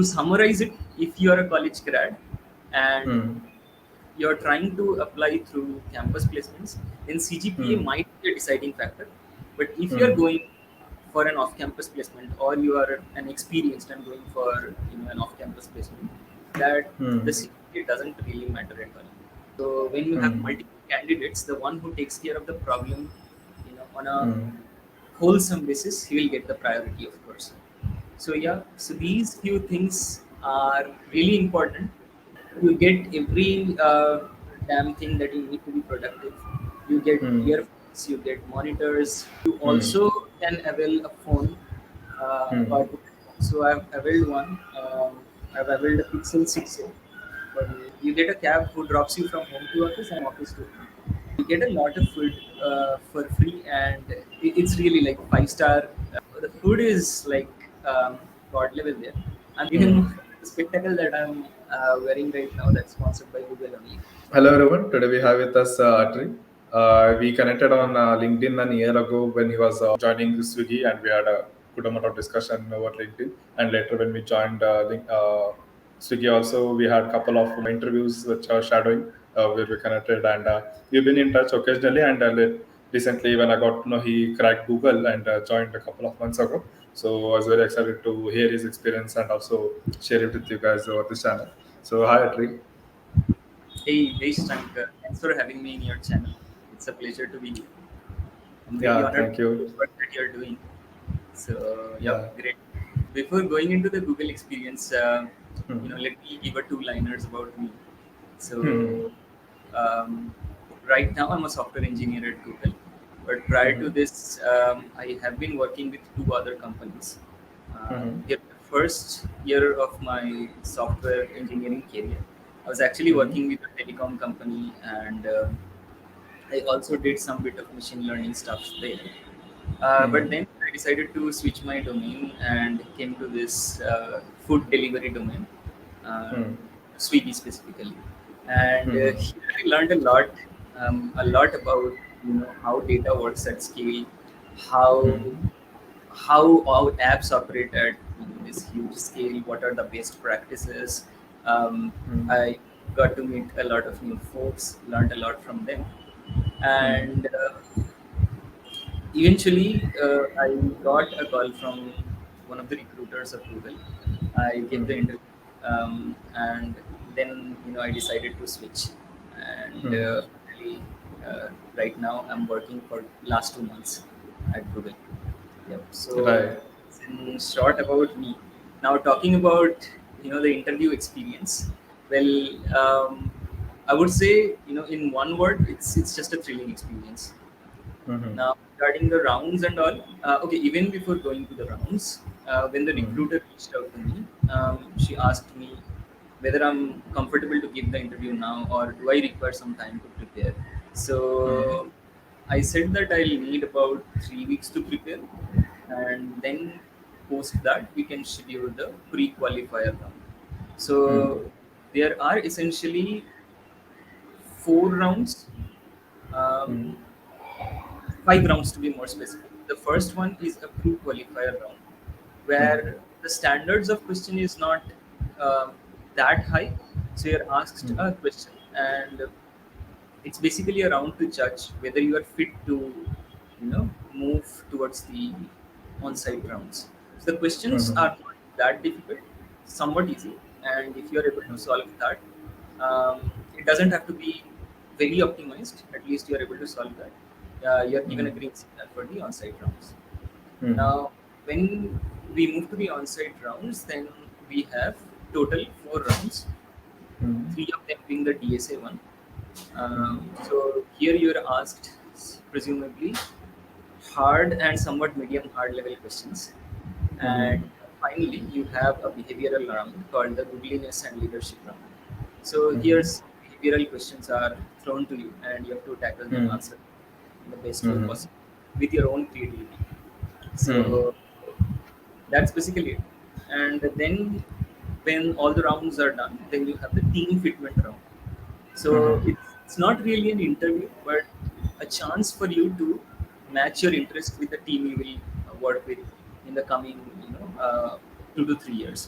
To summarize it, if you are a college grad and Hmm. you're trying to apply through campus placements, then CGPA Hmm. might be a deciding factor. But if you're Hmm. going for an off-campus placement, or you are an experienced and going for an off-campus placement, that the Hmm. CGPA doesn't really matter at all. So when you have Hmm. multiple candidates, the one who takes care of the problem, on a Hmm. wholesome basis, he will get the priority, of course. So yeah, so these few things are really important. You get every damn thing that you need to be productive. You get Hmm. earphones, you get monitors. You Hmm. also can avail a phone. Hmm. Apart from that. So I've availed one. I've availed a Pixel 6a. But you get a cab who drops you from home to office and office to home. You get a lot of food for free, and it's really like 5 star. The food is like god level there, and even Hmm. the spectacle that I'm wearing right now, that's sponsored by Google only. Hello everyone. Today we have with us Attri. We connected on LinkedIn an year ago when he was joining Swiggy, and we had a good amount of discussion over LinkedIn. And later when we joined Swiggy, also we had a couple of interviews which are shadowing where we connected, and we've been in touch occasionally. And recently, when I got to know he cracked Google and joined a couple of months ago, so I was very excited to hear his experience and also share it with you guys over this channel. So hi Attri. Hey Shashank, thanks for having me in your channel. It's a pleasure to be here. I'm really Yeah, honored thank with the you. work that you're doing. So yeah, Yeah. great. Before going into the Google experience, Hmm. let me give a two-liners about me. Hmm. So um, right now I'm a software engineer at Google, but prior to Hmm. this, I have been working with two other companies. Hmm. Here, the first year of my software engineering career, I was actually Hmm. working with a telecom company, and I also did some bit of machine learning stuff there. But Hmm. then I decided to switch my domain and came to this food delivery domain, uh, Hmm. Swiggy specifically. And Hmm. here I learned a lot about how data works at scale, how Hmm. how apps operate at this huge scale, what are the best practices. Hmm. I got to meet a lot of new folks, learned a lot from them, Hmm. and eventually, I got a call from one of the recruiters of Google. I gave the Hmm. interview, and then I decided to switch. And Hmm. really, right now, I'm working for last 2 months at Google. Yep. So, Right. in short about me. Now, talking about the interview experience. Well, I would say in one word, it's just a thrilling experience. Hmm. Now, regarding the rounds and all, okay, even before going to the rounds, when the Hmm. recruiter reached out to me, she asked me whether I'm comfortable to give the interview now or do I require some time to prepare. Hmm. So I said that I'll need about 3 weeks to prepare, and then post that we can schedule the pre-qualifier round. Hmm. So there are essentially 4 rounds. Hmm. Um, 5 rounds to be more specific. The first one is a pre-qualifier round, Hmm. where the standards of question is not um, that high. So you're asked Hmm. a question, and it's basically a round to judge whether you are fit to, move towards the on-site rounds. So the questions Hmm. are not that difficult, somewhat easy, and if you are able to solve that, it doesn't have to be very optimized. At least you are able to solve that. You are given a Hmm. green signal for the on-site rounds. Hmm. Now, when we move to the on-site rounds, then we have total 4 rounds, Hmm. three of them being the DSA one. Hmm. So here you are asked presumably hard and somewhat medium hard level questions. Hmm. And finally, you have a behavioral round called the googliness and leadership round. So Hmm. here's behavioral questions are thrown to you, and you have to tackle them, Hmm. answer in the best way Hmm. possible with your own creativity. Hmm. So that's basically it. And then when all the rounds are done, then you have the team fitment round. So Hmm. it's not really an interview, but a chance for you to match your interest with the team you will work with in the coming 2 to 3 years.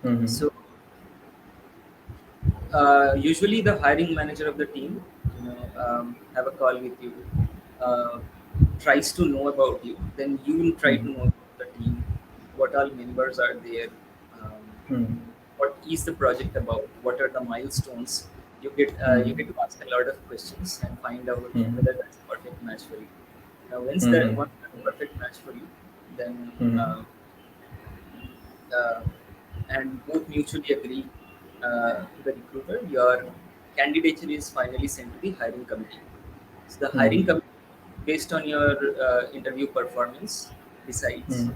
Mm-hmm. So usually the hiring manager of the team, have a call with you, uh, tries to know about you. Then you will try to Mm-hmm. know about the team, what all members are there, um, Mm-hmm. what is the project about, what are the milestones. You get Mm-hmm. to ask a lot of questions and find out Mm-hmm. whether that's a perfect match for you. Now, once Mm-hmm. that's a perfect match for you, then Mm-hmm. uh, and both mutually agree to the recruiter, your candidature is finally sent to the hiring committee. So the hiring Mm-hmm. committee, based on your interview performance, decides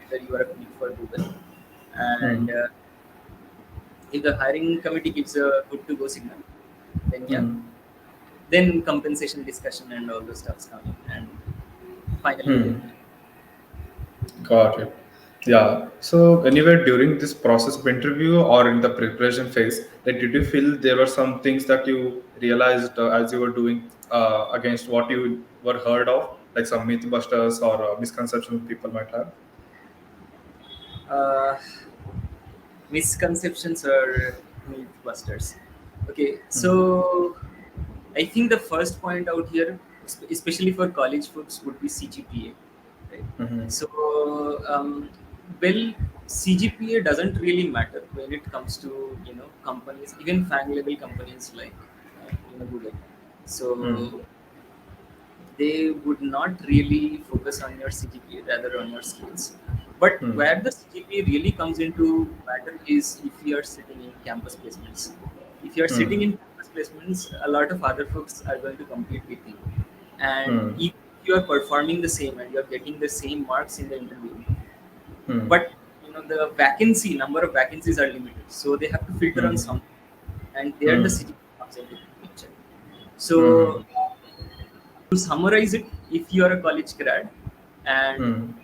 whether you are a fit for Google. And Mm-hmm. if the hiring committee gives a good to go signal, then yeah, Mm-hmm. then compensation discussion and all those stuffs come in, and finally you get Mm-hmm. Got it. Yeah. So anywhere during this process of interview or in the preparation phase, like, did you feel there were some things that you realized as you were doing against what you were heard of, like some mythbusters or misconceptions people might have? uh, misconceptions or myth busters. Okay, Mm-hmm. so I think the first point out here, especially for college folks, would be CGPA, right? Mm-hmm. So, well, CGPA doesn't really matter when it comes to companies, even fan level companies like Google. Mm-hmm. So they would not really focus on your CGPA, rather on your skills. But Mm-hmm. where the CGPA really comes into matter is if you are sitting in campus placements. If you are sitting in campus placements, a lot of other folks are going to compete with you. And Mm-hmm. if you are performing the same and you are getting the same marks in the interview, Mm-hmm. but the vacancy number of vacancies are limited, so they have to filter on Mm-hmm. something, and there the Mm-hmm. CGPA comes into the picture. So Mm-hmm. to summarize it, if you are a college grad and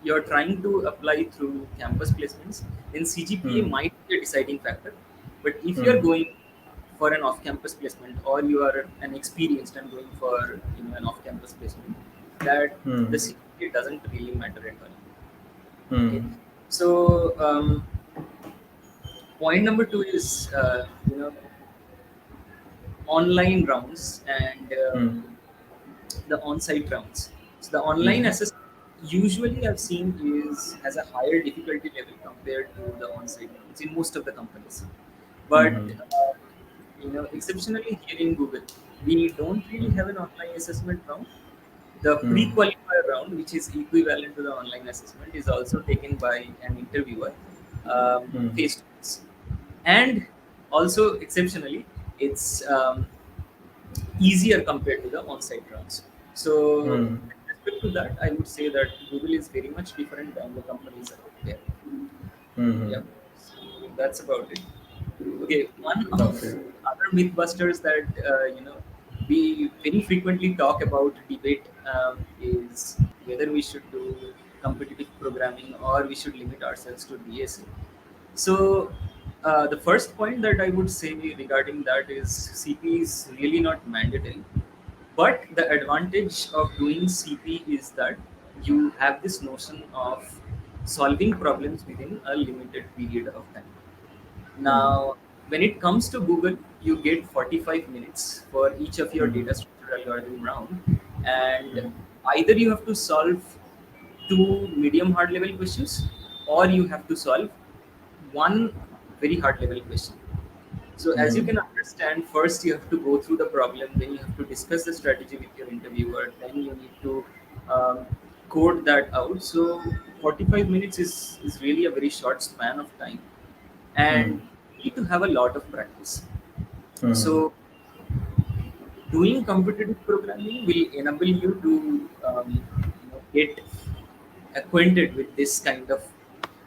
you're trying to apply through campus placements, then CGPA Mm-hmm. might be a deciding factor. But if you're Mm-hmm. going for an off-campus placement, or you are an experienced and going for an off-campus placement, that the Mm-hmm. CGPA doesn't really matter at all. Okay, Mm-hmm. so point number two is online rounds and the on-site rounds. So the online Mm-hmm. assessment usually I've seen is has a higher difficulty level compared to the on-site rounds in most of the companies. But Mm-hmm. exceptionally here in Google, we don't really have an online assessment round. The Mm-hmm. pre-qualifier round, which is equivalent to the online assessment, is also taken by an interviewer Mm-hmm. face to face. And also, exceptionally, it's easier compared to the on-site rounds. So, Mm-hmm. with respect to that, I would say that Google is very much different than the companies out there. Mm-hmm. Yeah, so that's about it. Okay, one of Okay. other mythbusters that we very frequently talk about, debate, is whether we should do competitive programming or we should limit ourselves to DSA. So the first point that I would say regarding that is CP is really not mandatory. But the advantage of doing CP is that you have this notion of solving problems within a limited period of time. Mm-hmm. Now, when it comes to Google, you get 45 minutes for each of your data Mm-hmm. structure algorithm round, and either you have to solve two medium hard level questions, or you have to solve one very hard level question. So as you Mm-hmm. can understand, first you have to go through the problem, then you have to discuss the strategy with your interviewer, then you need to um, code that out. So 45 minutes is really a very short span of time, and Mm-hmm. you need to have a lot of practice. Mm-hmm. So doing competitive programming will enable you to get acquainted with this kind of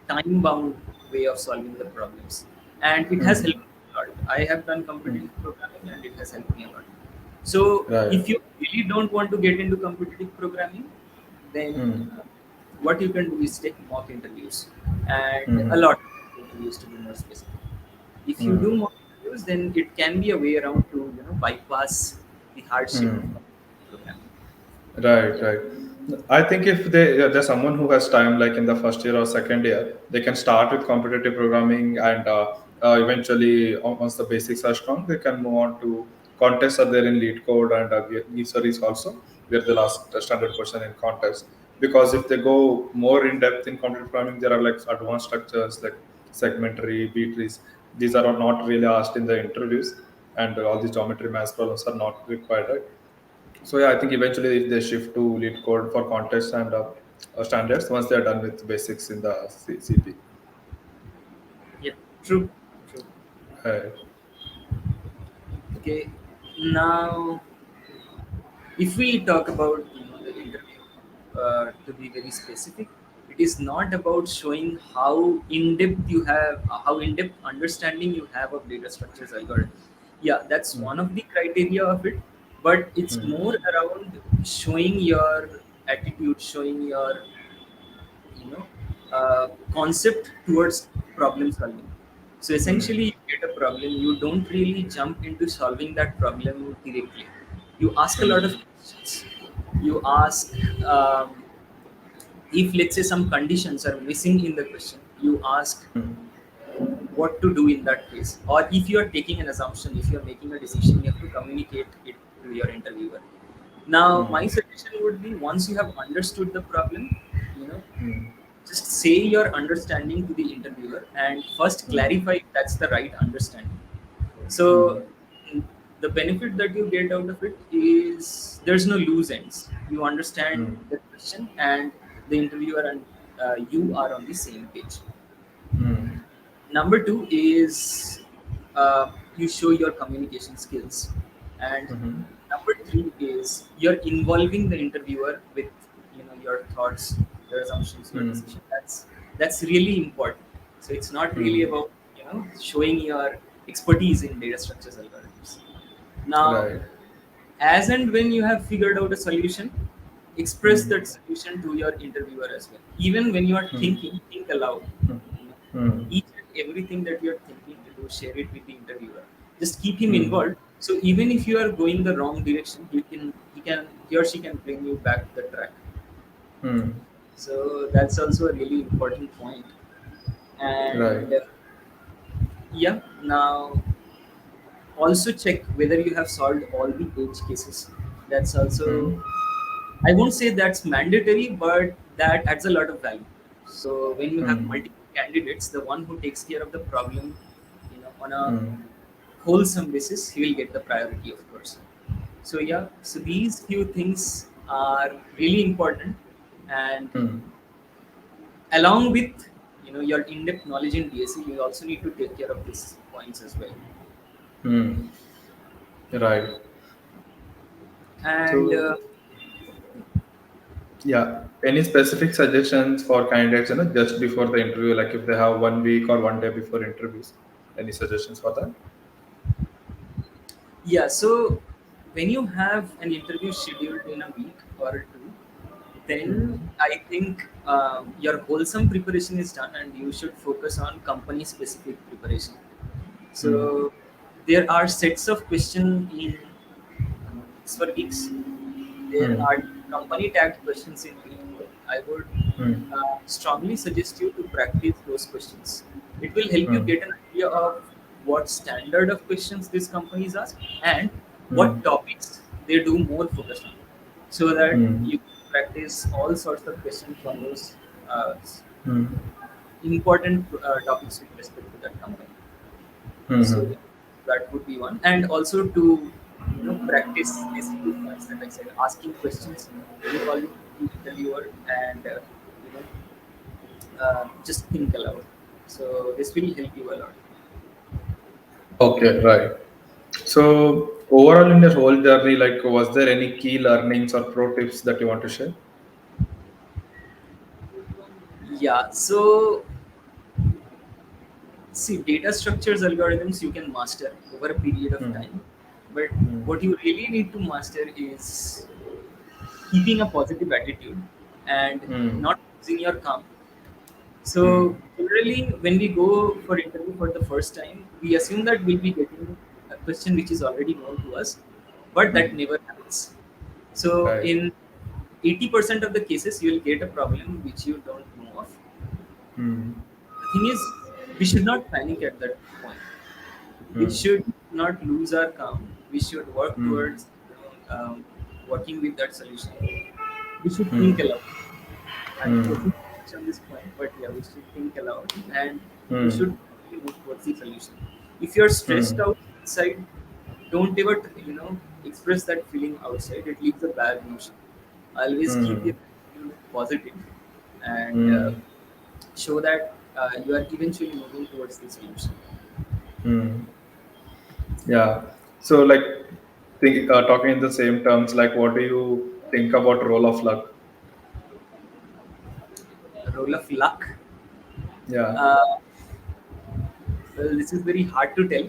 time bound way of solving the problems, and it has helped Mm-hmm. me a lot. I have done competitive programming and it has helped me a lot. So Right. if you really don't want to get into competitive programming, then Mm-hmm. what you can do is take mock interviews, and a Mm-hmm. lot of interviews, to be more specific. If you do Mm-hmm. mock interviews, then it can be a way around to bypass the hardship of Mm-hmm. competitive programming. Right, Yeah. right. I think if there's someone who has time, like in the first year or second year, they can start with competitive programming, and eventually, once the basics are strong, they can move on to contests are there in lead code and series also, where the last standard question in contest. Because if they go more in depth in competitive programming, there are like advanced structures like segmentary, B trees. These are not really asked in the interviews, and all these geometry math problems are not required, right? So yeah, I think eventually if they shift to lead code for contests and standards once they're done with basics in the CP. Yeah, true, true. Uh, Okay, now if we talk about the interview, to be very specific, it is not about showing how in depth you have, how in depth understanding you have of data structures algorithms. Yeah, that's mm, one of the criteria of it, but it's mm, more around showing your attitude, showing your concept towards problem solving. So mm, essentially, you get a problem, you don't really jump into solving that problem directly. You ask a lot of mm, questions. You ask, um, if let's say some conditions are missing in the question, you ask mm, what to do in that case. Or if you are taking an assumption, if you are making a decision, you have to communicate it to your interviewer. Now, my mm, suggestion would be, once you have understood the problem, you know, mm, just say your understanding to the interviewer and first mm, clarify if that's the right understanding. mm, So, the benefit that you get out of it is there's no loose ends. You understand mm, the question, and the interviewer and you are on the same page. mm, Number two is, you show your communication skills, and mhm, number three is you're involving the interviewer with your thoughts, your assumptions, your mm, decision. That's really important. So it's not really mm. about showing your expertise in data structures algorithms. Now, Right. as and when you have figured out a solution, express Mm, that solution to your interviewer as well. Even when you are mm, thinking, think aloud. mm, You know, mm, each and everything that you're thinking to do, share it with the interviewer. Just keep him mm, involved. So even if you are going the wrong direction, he or she can bring you back to the track. mm. So that's also a really important point. Right. And yeah, now also check whether you have solved all the edge cases. That's also, Mm, I won't say that's mandatory, but that adds a lot of value. So when you have mm, multiple candidates, the one who takes care of the problem, on a mm, wholesome basis, he will get the priority, of course. So yeah, so these few things are really important, and mm, along with your in-depth knowledge in DSE, you also need to take care of these points as well. mm. Right. And So yeah, any specific suggestions for candidates, just before the interview, like if they have 1 week or 1 day before interviews, any suggestions for that? yeah, so when you have an interview scheduled in a week or two, then Mm, I think your wholesome preparation is done, and you should focus on company specific preparation. mm, So there are sets of questions in weeks for weeks. There mm, are company tagged questions in week four. I would mm, strongly suggest you to practice those questions. It will help you mm, get an idea of what standard of questions these companies ask and what mm, topics they do more focus on, so that mm, you can practice all sorts of questions from those mm, important topics with respect to that company. So mm, yeah, that would be one, and also to practice these few points that I said, asking questions, involving the interviewer, and just think aloud. So this will help you a lot. Okay, right. So overall in your whole journey, like was there any key learnings or pro tips that you want to share? Yeah. So see, data structures algorithms you can master over a period of Mm, time, but mm, what you really need to master is keeping a positive attitude and mm, not losing your calm. mm, So generally, when we go for interview for the first time, we assume that we'll be getting a question which is already known to us, but that mm. never happens. So Right. 80% of the cases you'll get a problem which you don't know of. Hmm. The thing is, we should not panic at that point. We Hmm. should not lose our calm. We should work Hmm. towards working with that solution. We should think Hmm. aloud. I'm Hmm. quoting much on this point, but yeah, we should think aloud and we Hmm. should move towards the solution. If you're stressed Hmm. out inside, don't ever express that feeling outside. It leaves a bad emotion. Always keep Hmm. your attitude positive and Hmm. show that you are eventually moving towards the solution. Hmm. Yeah. So, like, talking in the same terms, like, what do you think about role of luck? A role of luck. Yeah. Uh, well, this is very hard to tell,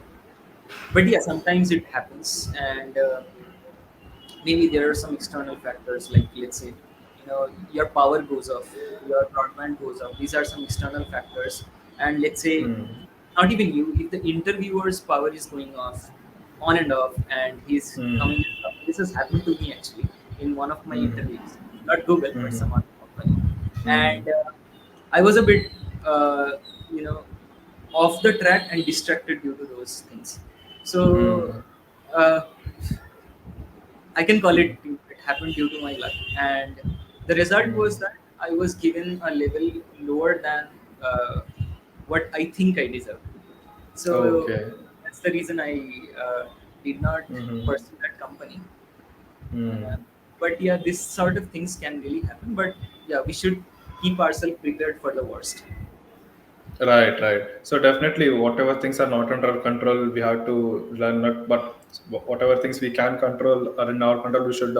but yeah, sometimes it happens, and maybe there are some external factors, like let's say, your power goes off, your broadband goes off. These are some external factors, and let's say, Hmm. not even you, if the interviewer's power is going off, on and off, and he's Hmm. coming. This has happened to me actually in one of my Hmm. interviews, not Google, but Hmm. some other company, Hmm. and I was a bit, uh, you know, off the track and distracted due to those things. So. Hmm. Uh, I can call it. It happened due to my luck, and the result was Hmm. that I was given a level lower than what I think I deserve. So Okay. that's the reason I did not Hmm. pursue that company. Uh, Hmm. but yeah, this sort of things can really happen. But yeah, we should keep ourselves prepared for the worst. Right, right. So definitely, whatever things are not under our control, we have to learn. Not, but whatever things we can control are in our control, we should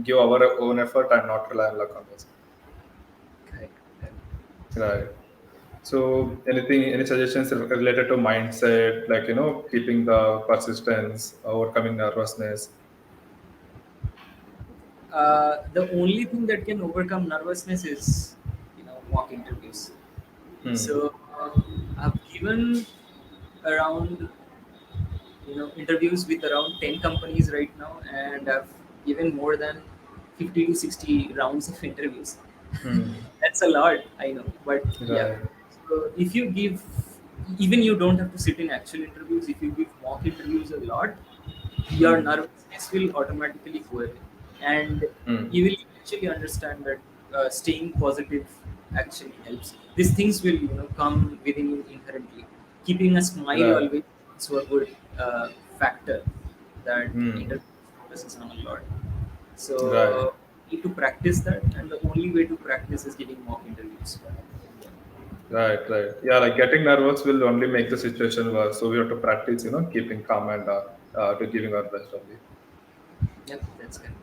give our own effort and not rely on luck on those. Correct. Correct. Right. So, any suggestions related to mindset, like keeping the persistence, overcoming nervousness? The only thing that can overcome nervousness is, mock interviews. Hmm. So I've given around interviews with around 10 companies right now, and I've given more than 50 to 60 rounds of interviews. Hmm. That's a lot, I know, but yeah. Right. So if you give, even you don't have to sit in actual interviews. If you give mock interviews a lot, your Hmm. nervousness will automatically go away, and Hmm. you will eventually understand that staying positive actually helps. These things will come within you inherently. Keeping a smile Right. always is also a good factor that Hmm. interview focuses on a lot. Right. So need to practice that, and the only way to practice is giving mock interviews. Right. Right. Yeah. Like getting nervous will only make the situation worse. So we have to practice, keeping calm and to giving our best only. Yep, that's correct.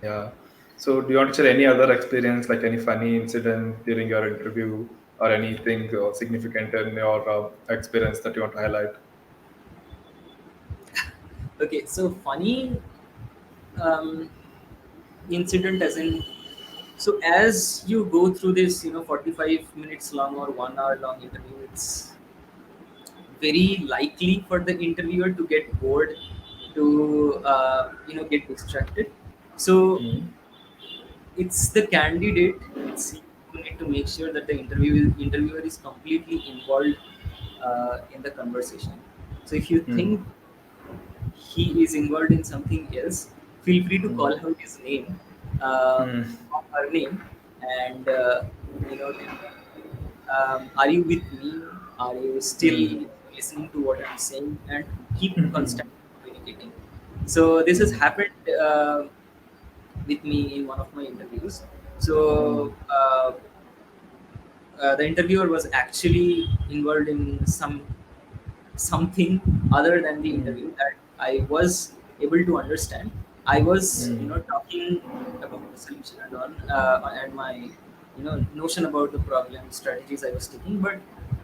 Yeah. So, do you want to share any other experience, like any funny incident during your interview or anything significant in your experience that you want to highlight? Okay, so funny um, incident as in, so as you go through this 45 minutes long or 1 hour long interview, it's very likely for the interviewer to get bored, to get distracted. So Hmm. it's the candidate, it's you who need to make sure that the interviewer is completely involved in the conversation. So if you Hmm. think he is involved in something else, feel free to Hmm. call out his name, Hmm. or her name, and tell them, are you with me? Are you Hmm. still listening to what I'm saying? And keep constantly communicating. So this has Hmm. happened with me in one of my interviews. Hmm. So the interviewer was actually involved in something other than the Hmm. interview that I was able to understand. I was, Hmm. talking about the solution and all, and my, notion about the problem, strategies I was taking, but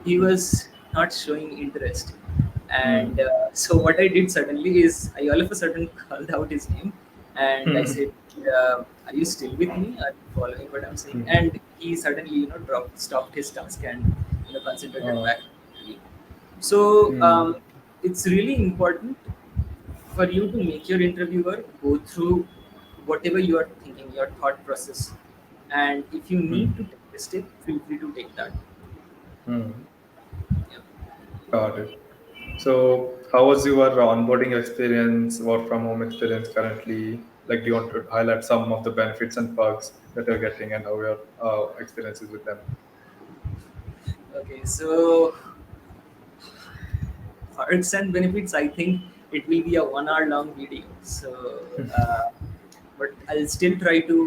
he was not showing interest. And Hmm. so what I did suddenly is I all of a sudden called out his name, and I Hmm. said, "Are you still with me? Are you following what I'm saying?" Hmm. And he suddenly, stopped his task and concentrated Uh, back. So hmm. it's really important for you to make your interviewer go through whatever you are thinking, your thought process. And if you Hmm. need to take a step, feel free to take that. Hmm. Yeah. Got it. So, how was your onboarding experience, work from home experience currently? Like, do you want to highlight some of the benefits and perks that you're getting and how your experiences with them? Okay, so perks and benefits, I think it will be a 1 hour long video. So, but I'll still try to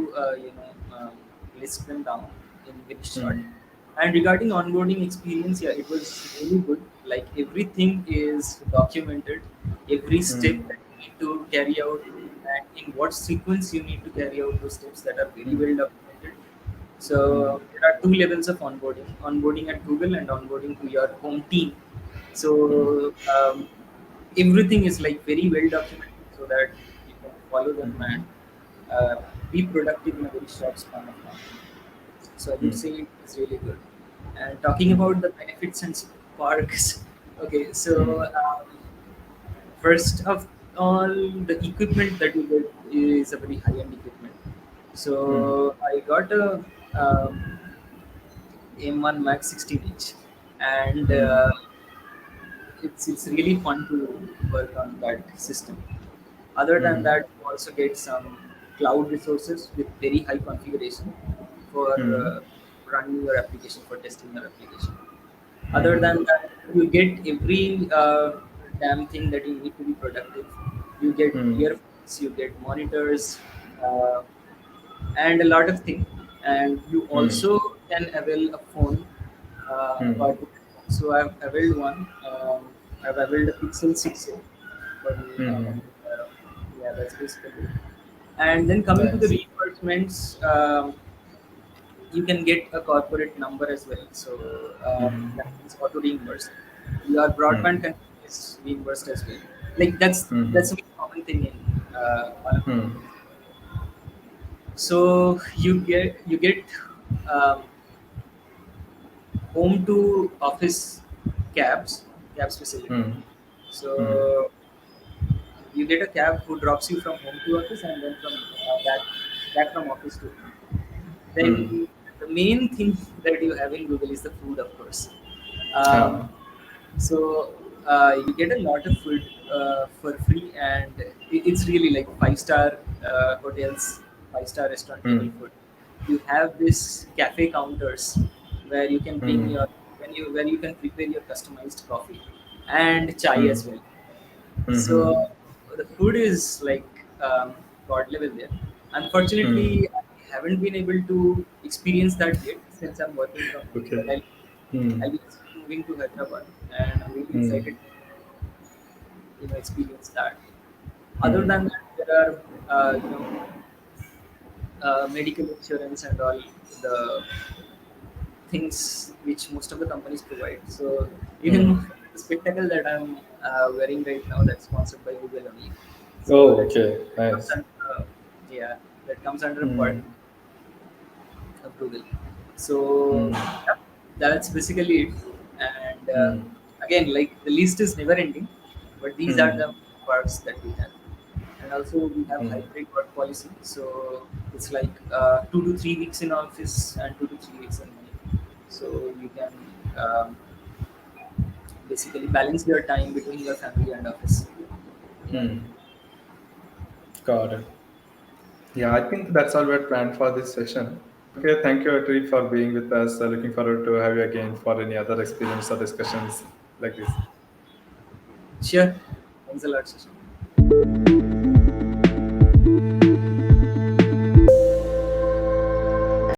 list them down in very short. Hmm. And regarding onboarding experience, yeah, it was really good. Like everything is documented, every step Hmm. that you need to carry out, and in what sequence you need to carry out those steps that are very Hmm. well documented. Hmm. So there are two levels of onboarding: onboarding at Google and onboarding to your home team. Hmm. So everything is like very well documented so that you can follow them and be productive in a very short span of time. So I would Hmm. say it's really good. And talking Hmm. about the benefits and sparks, okay, Hmm. so first of all, the equipment that you get is a very high-end equipment. Hmm. So I got a M1 Max 16 inch, and Hmm. it's really fun to work on that system. Other than Hmm. that, you also get some cloud resources with very high configuration for Hmm. running your application, for testing your application. Other Hmm. than that, you get every damn thing that you need to be productive. You get Hmm. earphones, you get monitors, uh, and a lot of things. And you Hmm. also can avail a phone Hmm. apart. So I've availed one. I've availed a Pixel 6a for me, Hmm. and yeah, that's basically it. And then coming to the Nice. reimbursements, you can get a corporate number as well. So Hmm. that is auto reimbursed. Your Hmm. broadband connection is reimbursed as well. Like Hmm. that's a very common thing in one of the Hmm. companies. So you get um, home to office cabs facility. Hmm. Hmm. So you get a cab who drops you from home to office and then from back from office to home. Hmm. Then the main thing that you have in Google is the food, of course. Yeah. Um, so you get a lot of food for free, and it's really like five-star hotels, five-star restaurant level Hmm. food. You have this cafe counters where you can bring Hmm. your where you can prepare your customized coffee and chai Hmm. as well. Hmm. So the food is like god level there. Hmm. Unfortunately, I haven't been able to experience that yet since I'm working from home. Okay. But I'll Hmm. be moving to Hyderabad, and I'm really Hmm. excited to experience that. Other Hmm. than that, there are medical insurance and all the things which most of the companies provide. So Hmm. even the spectacle that I'm wearing right now, that's sponsored by Google only. So Oh, okay. that comes Nice. under yeah, that comes under a part Hmm. of Google. So Hmm. yeah, that's basically it. And Hmm. again, like the list is never ending, but these are Hmm. the parts that we have. And also we have Hmm. hybrid work policy, so it's like 2 to 3 weeks in office and 2 to 3 weeks in home. So you can um, basically balance your time between your family and office. Yeah. Hmm. Got it. Yeah, I think that's all we had planned for this session. Okay, thank you, Attri, for being with us. Looking forward to have you again for any other experience or discussions like this. Sure. Thanks a lot, Shashank.